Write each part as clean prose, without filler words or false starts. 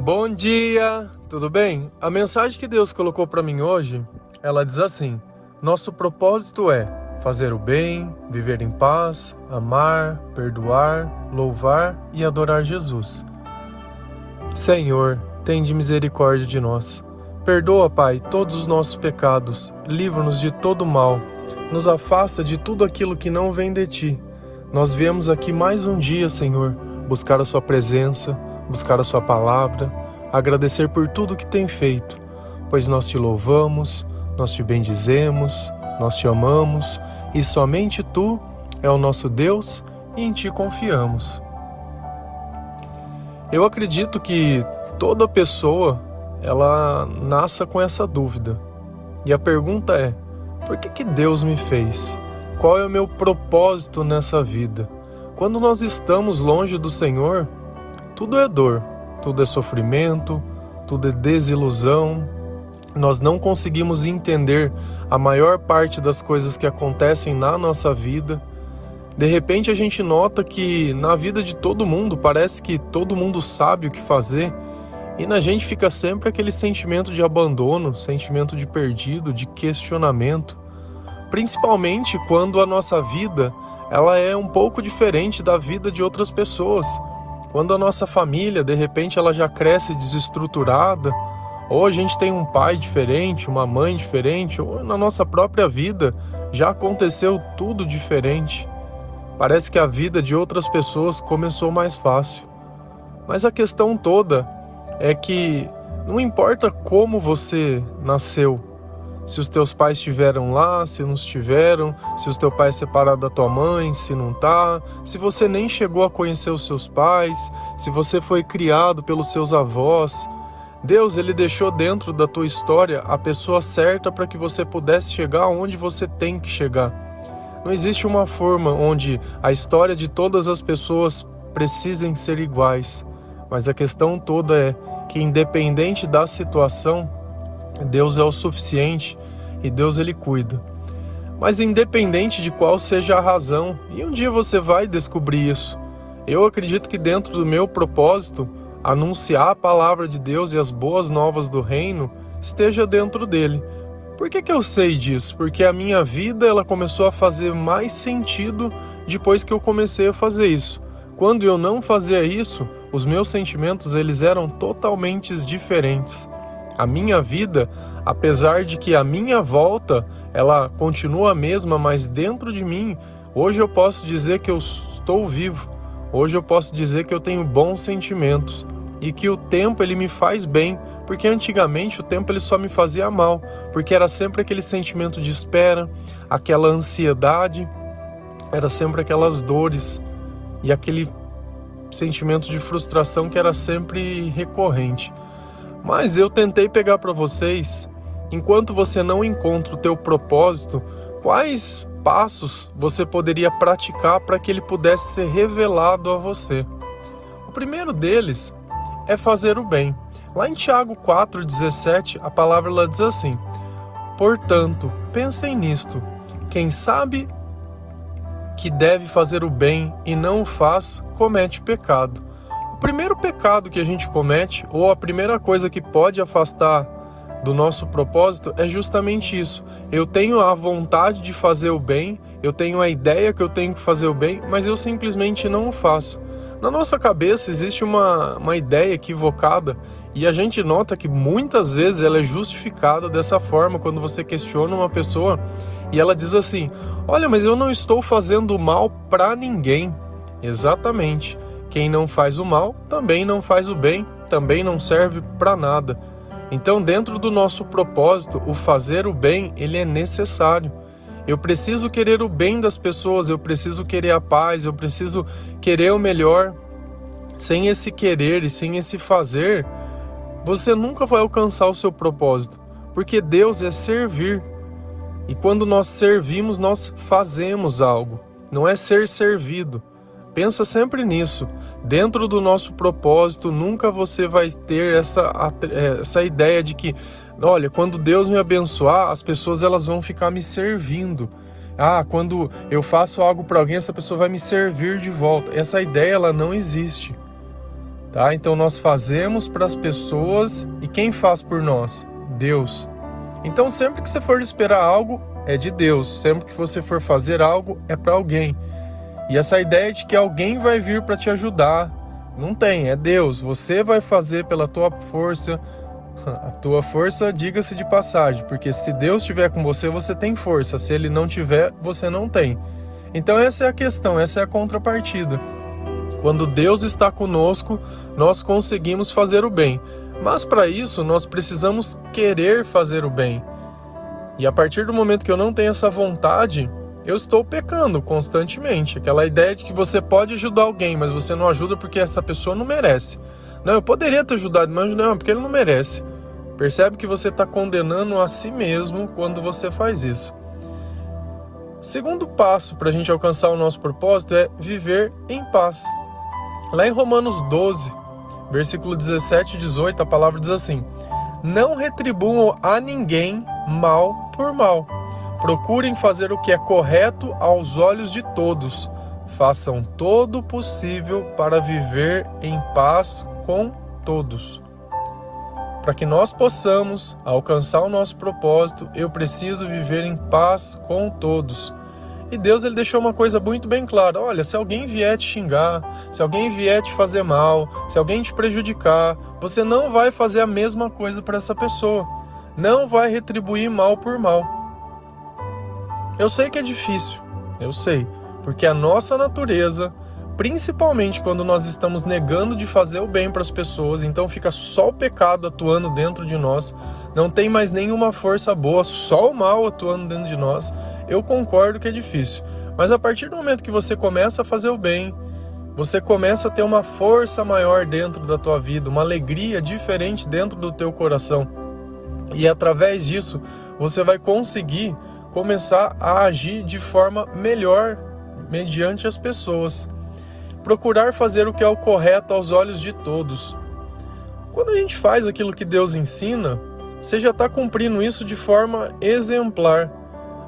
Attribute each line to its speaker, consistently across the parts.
Speaker 1: Bom dia, tudo bem? A mensagem que Deus colocou para mim hoje, ela diz assim: nosso propósito é fazer o bem, viver em paz, amar, perdoar, louvar e adorar Jesus. Senhor, tende misericórdia de nós. Perdoa, Pai, todos os nossos pecados, livra-nos de todo mal, nos afasta de tudo aquilo que não vem de Ti. Nós viemos aqui mais um dia, Senhor, buscar a Sua presença, buscar a Sua palavra, agradecer por tudo que tem feito, pois nós Te louvamos, nós Te bendizemos, nós Te amamos e somente Tu é o nosso Deus e em Ti confiamos. Eu acredito que toda pessoa, ela nasce com essa dúvida. E a pergunta é: por que Deus me fez? Qual é o meu propósito nessa vida? Quando nós estamos longe do Senhor, tudo é dor, tudo é sofrimento, tudo é desilusão. Nós não conseguimos entender a maior parte das coisas que acontecem na nossa vida. De repente a gente nota que na vida de todo mundo parece que todo mundo sabe o que fazer e na gente fica sempre aquele sentimento de abandono, sentimento de perdido, de questionamento. Principalmente quando a nossa vida ela é um pouco diferente da vida de outras pessoas. Quando a nossa família, de repente, ela já cresce desestruturada, ou a gente tem um pai diferente, uma mãe diferente, ou na nossa própria vida já aconteceu tudo diferente. Parece que a vida de outras pessoas começou mais fácil. Mas a questão toda é que não importa como você nasceu, se os teus pais estiveram lá, se não estiveram, se os teus pais separaram da tua mãe, se não tá, se você nem chegou a conhecer os seus pais, se você foi criado pelos seus avós, Deus, Ele deixou dentro da tua história a pessoa certa para que você pudesse chegar onde você tem que chegar. Não existe uma forma onde a história de todas as pessoas precisem ser iguais, mas a questão toda é que, independente da situação, Deus é o suficiente e Deus Ele cuida. Mas independente de qual seja a razão, e um dia você vai descobrir isso, eu acredito que dentro do meu propósito, anunciar a palavra de Deus e as boas novas do reino esteja dentro dele. Por que eu sei disso? Porque a minha vida ela começou a fazer mais sentido depois que eu comecei a fazer isso. Quando eu não fazia isso, os meus sentimentos eles eram totalmente diferentes. A minha vida, apesar de que a minha volta, ela continua a mesma, mas dentro de mim, hoje eu posso dizer que eu estou vivo. Hoje eu posso dizer que eu tenho bons sentimentos e que o tempo ele me faz bem, porque antigamente o tempo ele só me fazia mal, porque era sempre aquele sentimento de espera, aquela ansiedade, era sempre aquelas dores e aquele sentimento de frustração que era sempre recorrente. Mas eu tentei pegar para vocês, enquanto você não encontra o teu propósito, quais passos você poderia praticar para que ele pudesse ser revelado a você. O primeiro deles é fazer o bem. Lá em Tiago 4,17, a palavra ela diz assim: portanto, pensem nisto, quem sabe que deve fazer o bem e não o faz, comete pecado. O primeiro pecado que a gente comete, ou a primeira coisa que pode afastar do nosso propósito, é justamente isso. Eu tenho a vontade de fazer o bem, eu tenho a ideia que eu tenho que fazer o bem, mas eu simplesmente não o faço. Na nossa cabeça existe uma ideia equivocada e a gente nota que muitas vezes ela é justificada dessa forma quando você questiona uma pessoa e ela diz assim: olha, mas eu não estou fazendo mal para ninguém. Exatamente. Quem não faz o mal, também não faz o bem, também não serve para nada. Então, dentro do nosso propósito, o fazer o bem, ele é necessário. Eu preciso querer o bem das pessoas, eu preciso querer a paz, eu preciso querer o melhor. Sem esse querer e sem esse fazer, você nunca vai alcançar o seu propósito, porque Deus é servir. E quando nós servimos, nós fazemos algo, não é ser servido. Pensa sempre nisso. Dentro do nosso propósito, nunca você vai ter essa ideia de que, olha, quando Deus me abençoar, as pessoas elas vão ficar me servindo. Quando eu faço algo para alguém, essa pessoa vai me servir de volta. Essa ideia ela não existe. tá? Então nós fazemos para as pessoas e quem faz por nós? Deus. Então sempre que você for esperar algo, é de Deus. Sempre que você for fazer algo, é para alguém. E essa ideia de que alguém vai vir para te ajudar, não tem, é Deus. Você vai fazer pela tua força. A tua força, diga-se de passagem, porque se Deus estiver com você, você tem força. Se Ele não tiver, você não tem. Então essa é a questão, essa é a contrapartida. Quando Deus está conosco, nós conseguimos fazer o bem. Mas para isso, nós precisamos querer fazer o bem. E a partir do momento que eu não tenho essa vontade, eu estou pecando constantemente. Aquela ideia de que você pode ajudar alguém, mas você não ajuda porque essa pessoa não merece. Não, eu poderia ter ajudado, mas não, porque ele não merece. Percebe que você está condenando a si mesmo quando você faz isso. Segundo passo para a gente alcançar o nosso propósito é viver em paz. Lá em Romanos 12, versículo 17 e 18, a palavra diz assim: não retribuam a ninguém mal por mal. Procurem fazer o que é correto aos olhos de todos. Façam todo o possível para viver em paz com todos. Para que nós possamos alcançar o nosso propósito, eu preciso viver em paz com todos. E Deus ele deixou uma coisa muito bem clara. Olha, se alguém vier te xingar, se alguém vier te fazer mal, se alguém te prejudicar, você não vai fazer a mesma coisa para essa pessoa. Não vai retribuir mal por mal. Eu sei que é difícil, eu sei, porque a nossa natureza, principalmente quando nós estamos negando de fazer o bem para as pessoas, então fica só o pecado atuando dentro de nós, não tem mais nenhuma força boa, só o mal atuando dentro de nós. Eu concordo que é difícil, mas a partir do momento que você começa a fazer o bem, você começa a ter uma força maior dentro da tua vida, uma alegria diferente dentro do teu coração. E através disso, você vai conseguir começar a agir de forma melhor mediante as pessoas. Procurar fazer o que é o correto aos olhos de todos. Quando a gente faz aquilo que Deus ensina, você já está cumprindo isso de forma exemplar.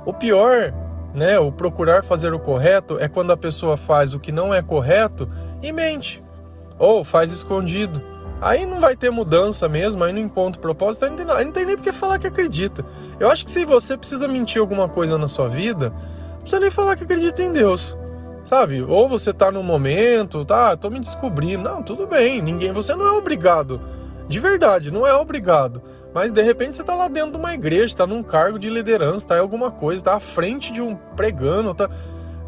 Speaker 1: O pior, o procurar fazer o correto é quando a pessoa faz o que não é correto e mente. Ou faz escondido. Aí não vai ter mudança mesmo, aí não encontra propósito, aí não tem nem porque falar que acredita. Eu acho que se você precisa mentir alguma coisa na sua vida, não precisa nem falar que acredita em Deus. Sabe? Ou você tá num momento, tô me descobrindo. Não, tudo bem, você não é obrigado. De verdade, não é obrigado. Mas de repente você tá lá dentro de uma igreja, tá num cargo de liderança, tá em alguma coisa, tá à frente de um pregando, tá...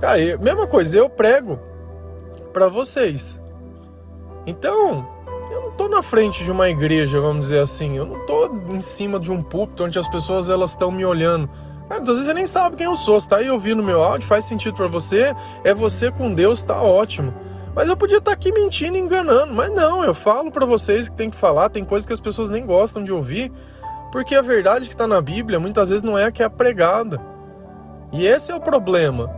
Speaker 1: Cara, mesma coisa, eu prego pra vocês. Então, eu não tô na frente de uma igreja, vamos dizer assim. Eu não tô em cima de um púlpito onde as pessoas elas estão me olhando. Cara, às vezes você nem sabe quem eu sou. Você tá aí ouvindo meu áudio, faz sentido pra você, é você com Deus, tá ótimo. Mas eu podia estar aqui mentindo e enganando, mas não, eu falo pra vocês que tem que falar, tem coisas que as pessoas nem gostam de ouvir, porque a verdade que tá na Bíblia muitas vezes não é a que é pregada. E esse é o problema.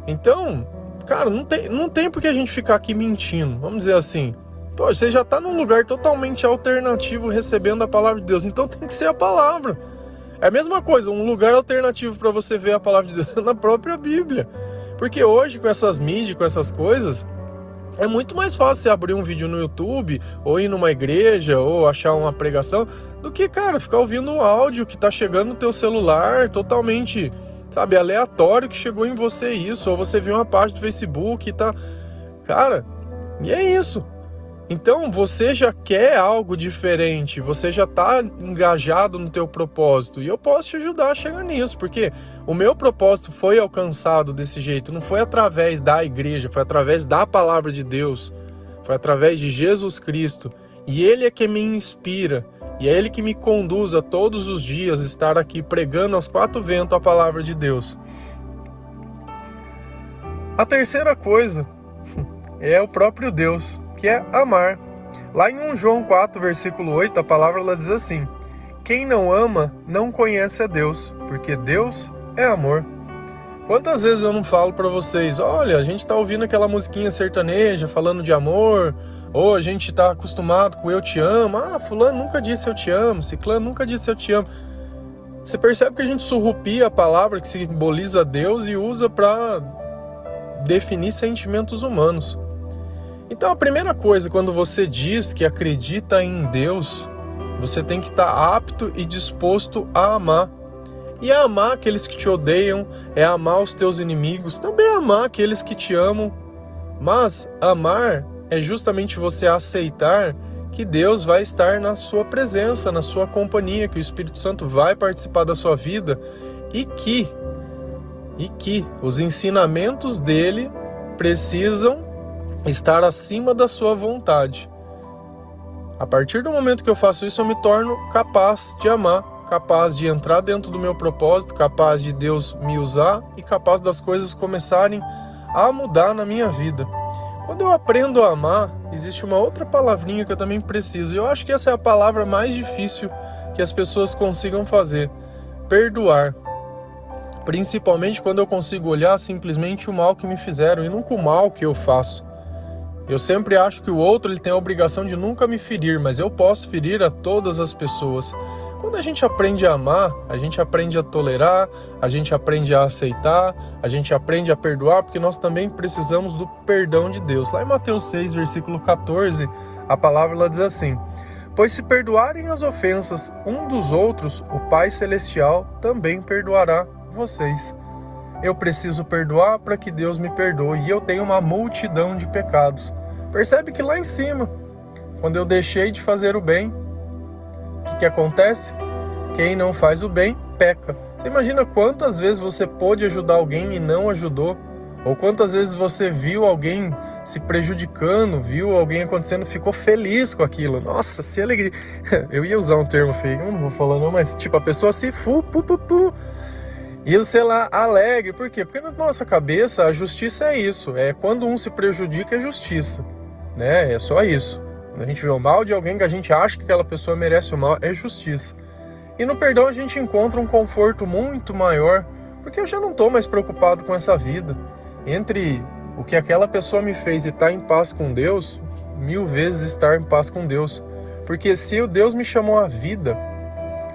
Speaker 1: Então, cara, não tem por que a gente ficar aqui mentindo, vamos dizer assim. Pô, você já tá num lugar totalmente alternativo recebendo a palavra de Deus, então tem que ser a palavra. É a mesma coisa, um lugar alternativo para você ver a palavra de Deus na própria Bíblia. Porque hoje, com essas mídias, com essas coisas, é muito mais fácil você abrir um vídeo no YouTube, ou ir numa igreja, ou achar uma pregação, do que, cara, ficar ouvindo o áudio que tá chegando no teu celular, totalmente, sabe, aleatório, que chegou em você isso, ou você viu uma página do Facebook e tá... Cara, e é isso. Então, você já quer algo diferente, você já está engajado no teu propósito, e eu posso te ajudar a chegar nisso, porque o meu propósito foi alcançado desse jeito, não foi através da igreja, foi através da palavra de Deus, foi através de Jesus Cristo, e Ele é que me inspira, e é Ele que me conduz a todos os dias estar aqui pregando aos quatro ventos a palavra de Deus. A terceira coisa é o próprio Deus, que é amar. Lá em 1 João 4, versículo 8, a palavra ela diz assim: quem não ama não conhece a Deus, porque Deus é amor. Quantas vezes eu não falo para vocês, olha, a gente tá ouvindo aquela musiquinha sertaneja falando de amor, ou a gente tá acostumado com eu te amo, fulano nunca disse eu te amo, ciclano nunca disse eu te amo. Você percebe que a gente surrupia a palavra que simboliza Deus e usa para definir sentimentos humanos. Então a primeira coisa, quando você diz que acredita em Deus, você tem que estar apto e disposto a amar. E a amar aqueles que te odeiam, é amar os teus inimigos, também é amar aqueles que te amam. Mas amar é justamente você aceitar que Deus vai estar na sua presença, na sua companhia, que o Espírito Santo vai participar da sua vida e que os ensinamentos dele precisam estar acima da sua vontade. A partir do momento que eu faço isso, eu me torno capaz de amar, capaz de entrar dentro do meu propósito, capaz de Deus me usar e capaz das coisas começarem a mudar na minha vida. Quando eu aprendo a amar, existe uma outra palavrinha que eu também preciso. Eu acho que essa é a palavra mais difícil que as pessoas consigam fazer. Perdoar. Principalmente quando eu consigo olhar simplesmente o mal que me fizeram e nunca o mal que eu faço. Eu sempre acho que o outro ele tem a obrigação de nunca me ferir, mas eu posso ferir a todas as pessoas. Quando a gente aprende a amar, a gente aprende a tolerar, a gente aprende a aceitar, a gente aprende a perdoar, porque nós também precisamos do perdão de Deus. Lá em Mateus 6, versículo 14, a palavra ela diz assim: pois se perdoarem as ofensas um dos outros, o Pai Celestial também perdoará vocês. Eu preciso perdoar para que Deus me perdoe, e eu tenho uma multidão de pecados. Percebe que lá em cima, quando eu deixei de fazer o bem, o que acontece? Quem não faz o bem, peca. Você imagina quantas vezes você pôde ajudar alguém e não ajudou? Ou quantas vezes você viu alguém se prejudicando, viu alguém acontecendo, ficou feliz com aquilo? Nossa, se alegria. Eu ia usar um termo feio, eu não vou falar não, mas tipo, a pessoa se isso, sei lá, alegre. Por quê? Porque na nossa cabeça a justiça é isso. É quando um se prejudica, é justiça, né? É só isso. Quando a gente vê o mal de alguém que a gente acha que aquela pessoa merece o mal, é justiça. E no perdão a gente encontra um conforto muito maior, porque eu já não estou mais preocupado com essa vida. Entre o que aquela pessoa me fez e estar em paz com Deus, 1000 vezes estar em paz com Deus. Porque se o Deus me chamou à vida,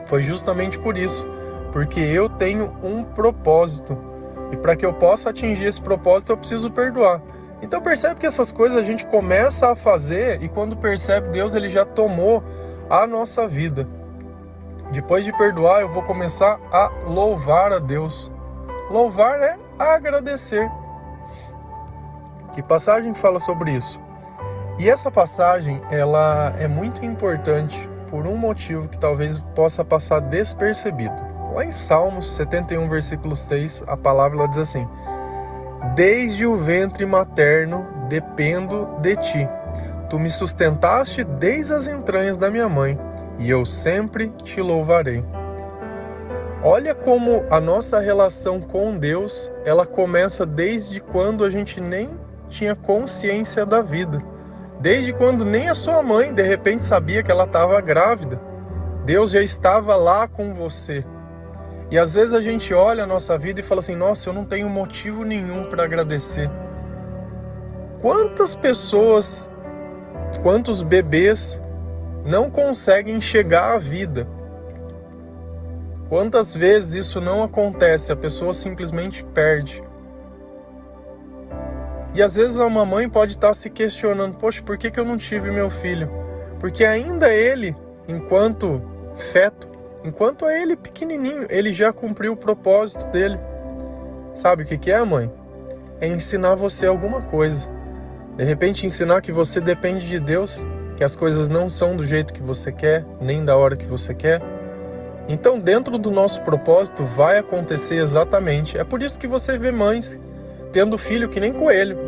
Speaker 1: foi justamente por isso. Porque eu tenho um propósito. E para que eu possa atingir esse propósito, eu preciso perdoar. Então percebe que essas coisas a gente começa a fazer e quando percebe, Deus ele já tomou a nossa vida. Depois de perdoar, eu vou começar a louvar a Deus. Louvar é agradecer. Que passagem fala sobre isso? E essa passagem, ela é muito importante por um motivo que talvez possa passar despercebido. Lá em Salmos 71, versículo 6, a palavra ela diz assim: desde o ventre materno dependo de ti. Tu me sustentaste desde as entranhas da minha mãe, e eu sempre te louvarei. Olha como a nossa relação com Deus, ela começa desde quando a gente nem tinha consciência da vida. Desde quando nem a sua mãe, de repente, sabia que ela estava grávida. Deus já estava lá com você. E às vezes a gente olha a nossa vida e fala assim: nossa, eu não tenho motivo nenhum para agradecer. Quantas pessoas, quantos bebês não conseguem chegar à vida? Quantas vezes isso não acontece? A pessoa simplesmente perde. E às vezes a mamãe pode estar se questionando: poxa, por que eu não tive meu filho? Porque ainda ele, enquanto feto, enquanto é ele pequenininho, ele já cumpriu o propósito dele. Sabe o que é, mãe? É ensinar você alguma coisa. De repente ensinar que você depende de Deus, que as coisas não são do jeito que você quer, nem da hora que você quer. Então dentro do nosso propósito vai acontecer exatamente. É por isso que você vê mães tendo filho que nem coelho,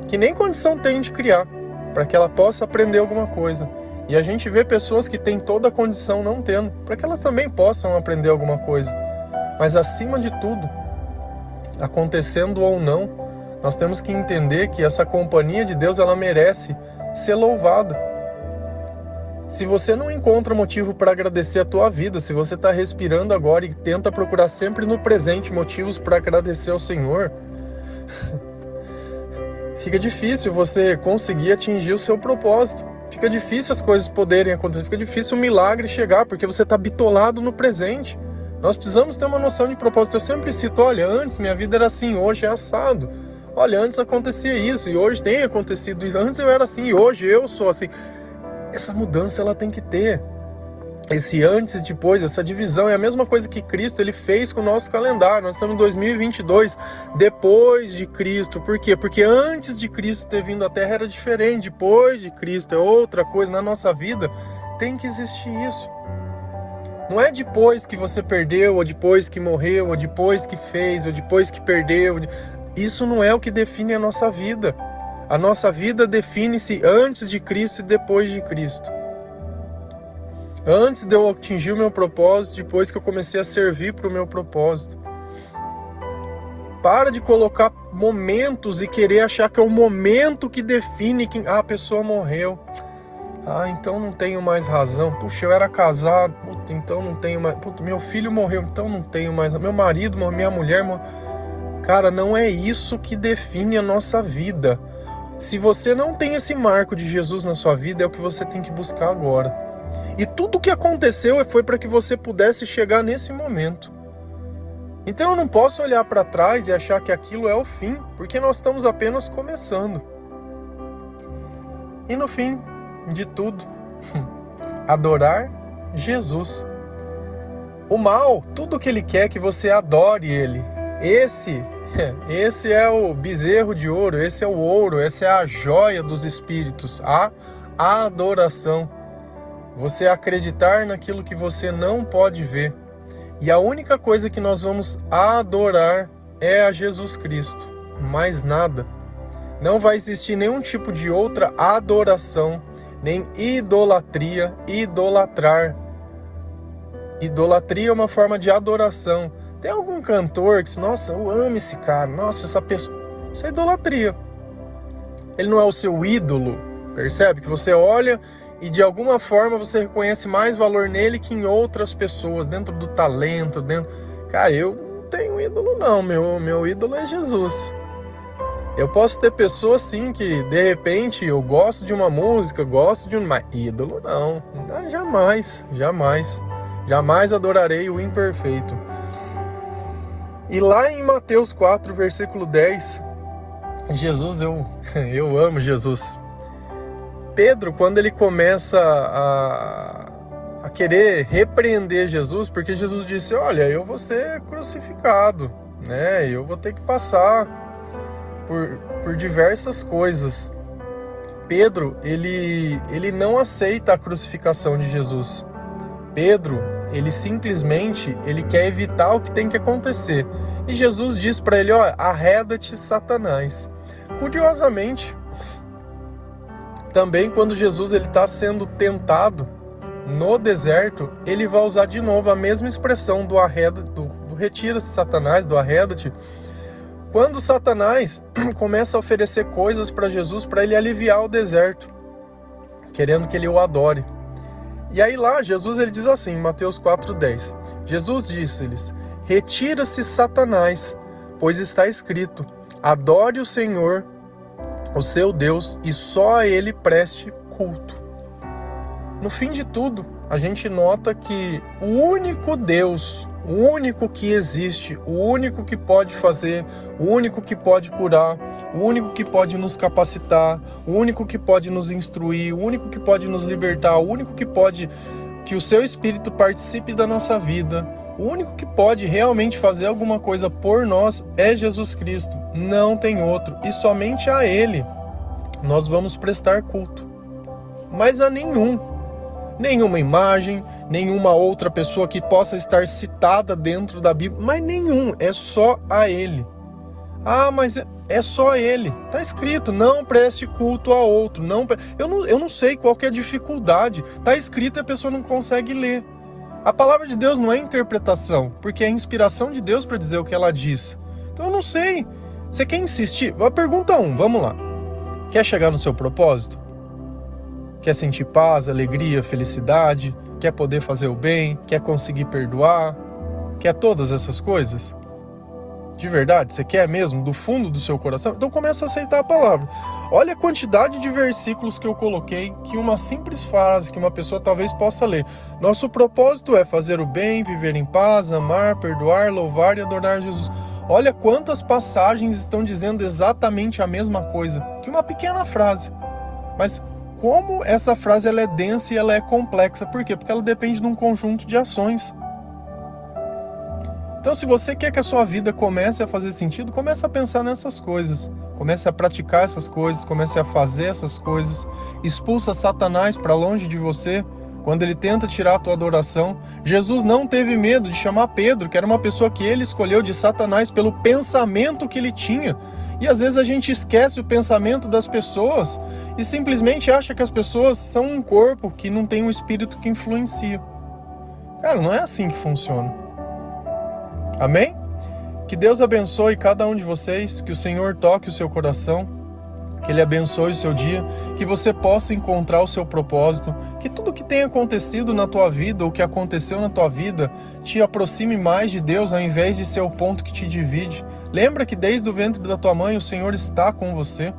Speaker 1: que nem condição tem de criar, para que ela possa aprender alguma coisa. E a gente vê pessoas que têm toda a condição não tendo, para que elas também possam aprender alguma coisa. Mas acima de tudo, acontecendo ou não, nós temos que entender que essa companhia de Deus, ela merece ser louvada. Se você não encontra motivo para agradecer a tua vida, se você está respirando agora e tenta procurar sempre no presente motivos para agradecer ao Senhor, fica difícil você conseguir atingir o seu propósito. Fica difícil as coisas poderem acontecer, fica difícil o milagre chegar, porque você está bitolado no presente. Nós precisamos ter uma noção de propósito. Eu sempre cito: olha, antes minha vida era assim, hoje é assado. Olha, antes acontecia isso e hoje tem acontecido isso. Antes eu era assim e hoje eu sou assim. Essa mudança ela tem que ter. Esse antes e depois, essa divisão é a mesma coisa que Cristo ele fez com o nosso calendário. Nós estamos em 2022, depois de Cristo. Por quê? Porque antes de Cristo ter vindo à Terra era diferente. Depois de Cristo é outra coisa. Na nossa vida tem que existir isso. Não é depois que você perdeu, ou depois que morreu, ou depois que fez, ou depois que perdeu. Isso não é o que define a nossa vida. A nossa vida define-se antes de Cristo e depois de Cristo. Antes de eu atingir o meu propósito, depois que eu comecei a servir para o meu propósito. Para de colocar momentos e querer achar que é o momento que define que a pessoa morreu. Então não tenho mais razão. Puxa, eu era casado, então não tenho mais. Meu filho morreu, então não tenho mais. Meu marido morreu, minha mulher morreu. Cara, não é isso que define a nossa vida. Se você não tem esse marco de Jesus na sua vida, é o que você tem que buscar agora. E tudo o que aconteceu foi para que você pudesse chegar nesse momento. Então eu não posso olhar para trás e achar que aquilo é o fim, porque nós estamos apenas começando. E no fim de tudo, adorar Jesus. O mal, tudo que ele quer é que você adore ele. Esse é o bezerro de ouro, esse é o ouro, essa é a joia dos espíritos, a adoração. Você acreditar naquilo que você não pode ver. E a única coisa que nós vamos adorar é a Jesus Cristo. Mais nada. Não vai existir nenhum tipo de outra adoração, nem idolatria, idolatrar. Idolatria é uma forma de adoração. Tem algum cantor que diz, nossa, eu amo esse cara, nossa, essa pessoa. Isso é idolatria. Ele não é o seu ídolo, percebe? Que você olha e de alguma forma você reconhece mais valor nele que em outras pessoas, dentro do talento, dentro... Cara, eu não tenho ídolo não, meu ídolo é Jesus. Eu posso ter pessoas sim que de repente eu gosto de uma música, mas ídolo não, jamais adorarei o imperfeito. E lá em Mateus 4, versículo 10, Jesus, eu amo Jesus. Pedro, quando ele começa a querer repreender Jesus, porque Jesus disse, olha, eu vou ser crucificado, né? Eu vou ter que passar por diversas coisas. Pedro, ele não aceita a crucificação de Jesus. Pedro, ele simplesmente quer evitar o que tem que acontecer. E Jesus diz para ele, arreda-te, Satanás. Curiosamente, também quando Jesus está sendo tentado no deserto, ele vai usar de novo a mesma expressão do retira-se, Satanás, do arreda-te. Quando Satanás começa a oferecer coisas para Jesus para ele aliviar o deserto, querendo que ele o adore. E aí lá, Jesus ele diz assim, em Mateus 4,10, Jesus disse-lhes, retira-se Satanás, pois está escrito, adore o Senhor, o seu Deus, e só a ele preste culto. No fim de tudo, a gente nota que o único Deus, o único que existe, o único que pode fazer, o único que pode curar, o único que pode nos capacitar, o único que pode nos instruir, o único que pode nos libertar, o único que pode que o seu Espírito participe da nossa vida, o único que pode realmente fazer alguma coisa por nós é Jesus Cristo, não tem outro, e somente a Ele nós vamos prestar culto, mas a nenhuma imagem, nenhuma outra pessoa que possa estar citada dentro da Bíblia, mas nenhum, é só a Ele. Mas é só Ele, está escrito, não preste culto a outro, eu não sei qual que é a dificuldade, está escrito e a pessoa não consegue ler. A palavra de Deus não é interpretação, porque é a inspiração de Deus para dizer o que ela diz. Então eu não sei, você quer insistir? Pergunta 1, vamos lá. Quer chegar no seu propósito? Quer sentir paz, alegria, felicidade? Quer poder fazer o bem? Quer conseguir perdoar? Quer todas essas coisas? De verdade, você quer mesmo, do fundo do seu coração? Então começa a aceitar a palavra. Olha a quantidade de versículos que eu coloquei, que uma simples frase que uma pessoa talvez possa ler. Nosso propósito é fazer o bem, viver em paz, amar, perdoar, louvar e adorar Jesus. Olha quantas passagens estão dizendo exatamente a mesma coisa, que uma pequena frase. Mas como essa frase ela é densa e ela é complexa? Por quê? Porque ela depende de um conjunto de ações. Então, se você quer que a sua vida comece a fazer sentido, comece a pensar nessas coisas. Comece a praticar essas coisas, comece a fazer essas coisas. Expulsa Satanás para longe de você quando ele tenta tirar a tua adoração. Jesus não teve medo de chamar Pedro, que era uma pessoa que ele escolheu, de Satanás pelo pensamento que ele tinha. E às vezes a gente esquece o pensamento das pessoas e simplesmente acha que as pessoas são um corpo que não tem um espírito que influencia. Cara, não é assim que funciona. Amém? Que Deus abençoe cada um de vocês, que o Senhor toque o seu coração, que Ele abençoe o seu dia, que você possa encontrar o seu propósito, que tudo que tem acontecido na tua vida, ou que aconteceu na tua vida, te aproxime mais de Deus, ao invés de ser o ponto que te divide. Lembra que desde o ventre da tua mãe o Senhor está com você,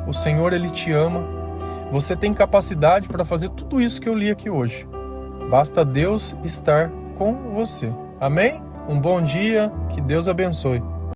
Speaker 1: o Senhor Ele te ama, você tem capacidade para fazer tudo isso que eu li aqui hoje. Basta Deus estar com você. Amém? Um bom dia, que Deus abençoe.